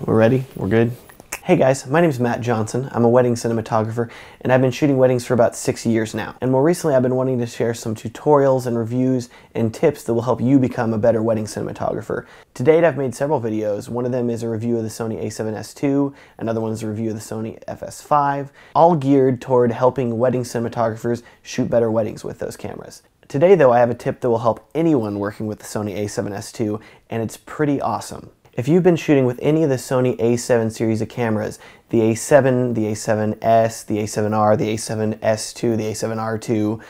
We're ready? We're good? Hey guys, my name is Matt Johnson. I'm a wedding cinematographer and I've been shooting weddings for about 6 years now. And more recently I've been wanting to share some tutorials and reviews and tips that will help you become a better wedding cinematographer. To date I've made several videos. One of them is a review of the Sony A7S II, another one is a review of the Sony EF-S, all geared toward helping wedding cinematographers shoot better weddings with those cameras. Today though I have a tip that will help anyone working with the Sony A7S II, and it's pretty awesome. If you've been shooting with any of the Sony A7 series of cameras, the A7, the A7S, the A7R, the A7S II, the A7R2,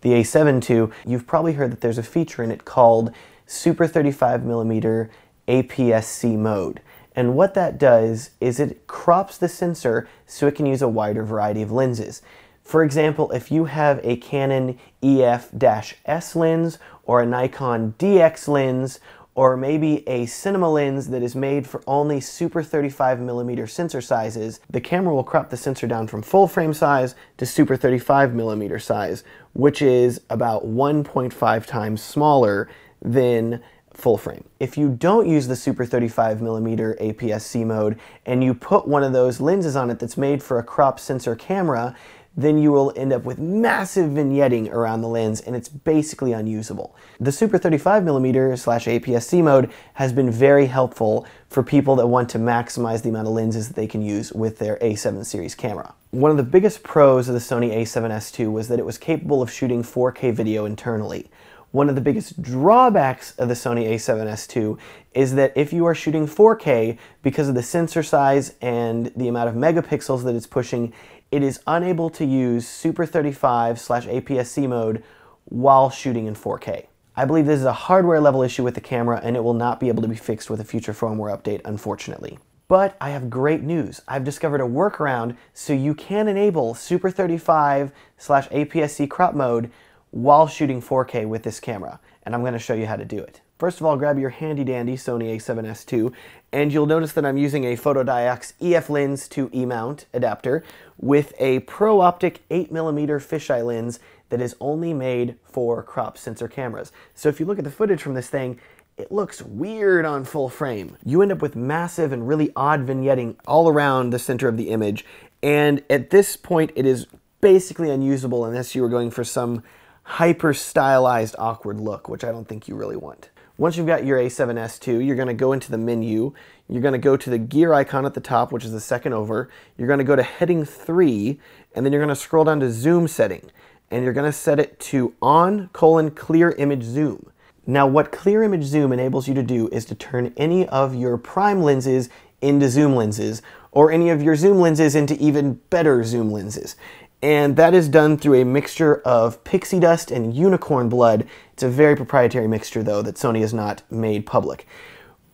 the A7 II, you've probably heard that there's a feature in it called Super 35mm APS-C mode. And what that does is it crops the sensor so it can use a wider variety of lenses. For example, if you have a Canon EF-S lens or a Nikon DX lens, or maybe a cinema lens that is made for only Super 35mm sensor sizes, the camera will crop the sensor down from full frame size to Super 35mm size, which is about 1.5 times smaller than full frame. If you don't use the Super 35mm APS-C mode and you put one of those lenses on it that's made for a crop sensor camera, then you will end up with massive vignetting around the lens and it's basically unusable. The Super 35mm/APS-C mode has been very helpful for people that want to maximize the amount of lenses that they can use with their A7 series camera. One of the biggest pros of the Sony A7S II was that it was capable of shooting 4K video internally. One of the biggest drawbacks of the Sony A7S II is that if you are shooting 4K, because of the sensor size and the amount of megapixels that it's pushing, it is unable to use Super 35/APS-C mode while shooting in 4K. I believe this is a hardware level issue with the camera and it will not be able to be fixed with a future firmware update, unfortunately. But I have great news. I've discovered a workaround so you can enable Super 35/APS-C crop mode while shooting 4K with this camera, and I'm going to show you how to do it. First of all, grab your handy dandy Sony A7S II, and you'll notice that I'm using a Photodiox EF lens to E-mount adapter with a Pro Optic 8mm fisheye lens that is only made for crop sensor cameras. So if you look at the footage from this thing, it looks weird on full frame. You end up with massive and really odd vignetting all around the center of the image, and at this point it is basically unusable unless you were going for some hyper stylized awkward look, which I don't think you really want. Once you've got your A7S II, you're going to go into the menu, you're going to go to the gear icon at the top, which is the second over, you're going to go to heading 3, and then you're going to scroll down to zoom setting, and you're going to set it to on:"clear image zoom. Now what clear image zoom enables you to do is to turn any of your prime lenses into zoom lenses, or any of your zoom lenses into even better zoom lenses. And that is done through a mixture of pixie dust and unicorn blood. It's a very proprietary mixture though that Sony has not made public.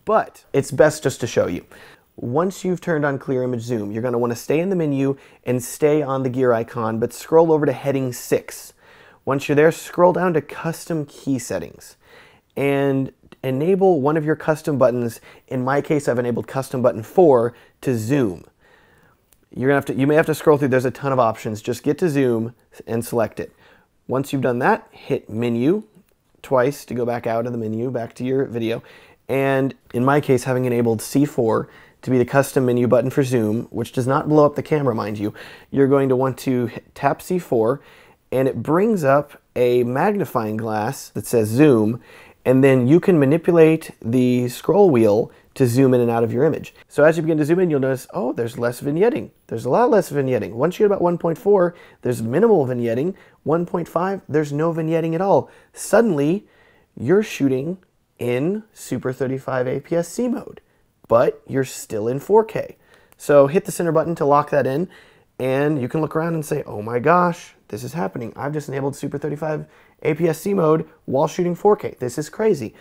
But it's best just to show you. Once you've turned on clear image zoom, you're going to want to stay in the menu and stay on the gear icon, but scroll over to heading 6. Once you're there, scroll down to custom key settings and enable one of your custom buttons. In my case, I've enabled custom button 4 to zoom. You may have to scroll through, there's a ton of options. Just get to zoom and select it. Once you've done that, hit menu twice to go back out of the menu, back to your video. And in my case, having enabled C4 to be the custom menu button for zoom, which does not blow up the camera, mind you, you're going to want to tap C4 and it brings up a magnifying glass that says zoom, and then you can manipulate the scroll wheel to zoom in and out of your image. So as you begin to zoom in, you'll notice, oh, there's less vignetting. There's a lot less vignetting. Once you get about 1.4, there's minimal vignetting. 1.5, there's no vignetting at all. Suddenly, you're shooting in Super 35 APS-C mode, but you're still in 4K. So hit the center button to lock that in, and you can look around and say, oh my gosh, this is happening. I've just enabled Super 35 APS-C mode while shooting 4K. This is crazy.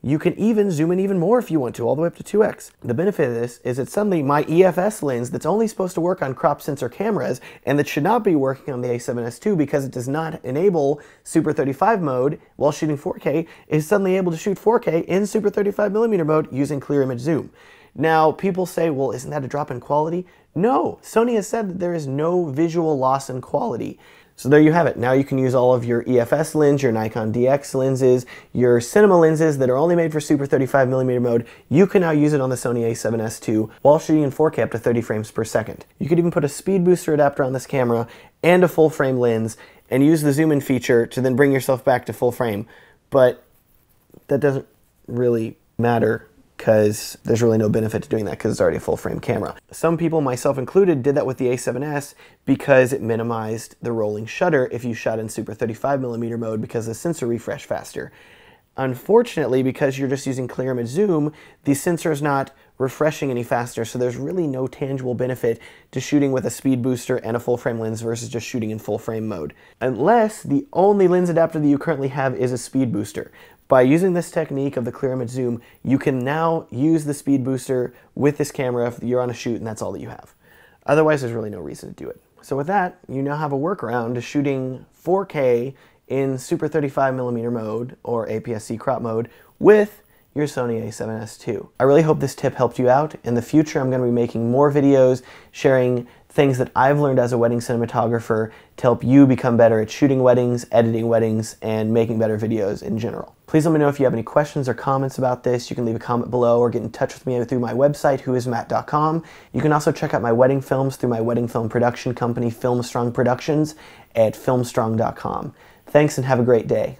You can even zoom in even more if you want to, all the way up to 2x. The benefit of this is that suddenly my EF-S lens that's only supposed to work on crop sensor cameras and that should not be working on the A7S II because it does not enable Super 35 mode while shooting 4K is suddenly able to shoot 4K in Super 35mm mode using clear image zoom. Now, people say, well, isn't that a drop in quality? No, Sony has said that there is no visual loss in quality. So there you have it. Now you can use all of your EF-S lens, your Nikon DX lenses, your cinema lenses that are only made for super 35mm mode. You can now use it on the Sony A7S II while shooting in 4K up to 30 frames per second. You could even put a speed booster adapter on this camera and a full frame lens and use the zoom in feature to then bring yourself back to full frame. But that doesn't really matter because there's really no benefit to doing that because it's already a full frame camera. Some people, myself included, did that with the A7S because it minimized the rolling shutter if you shot in super 35mm mode because the sensor refreshed faster. Unfortunately, because you're just using clear image zoom, the sensor is not refreshing any faster, so there's really no tangible benefit to shooting with a speed booster and a full frame lens versus just shooting in full frame mode. Unless the only lens adapter that you currently have is a speed booster. By using this technique of the clear image zoom, you can now use the speed booster with this camera if you're on a shoot and that's all that you have. Otherwise, there's really no reason to do it. So with that, you now have a workaround to shooting 4K in super 35mm mode or APS-C crop mode with your Sony A7S II. I really hope this tip helped you out. In the future, I'm going to be making more videos sharing things that I've learned as a wedding cinematographer to help you become better at shooting weddings, editing weddings, and making better videos in general. Please let me know if you have any questions or comments about this. You can leave a comment below or get in touch with me through my website, whoismatt.com. You can also check out my wedding films through my wedding film production company, Filmstrong Productions, at filmstrong.com. Thanks and have a great day.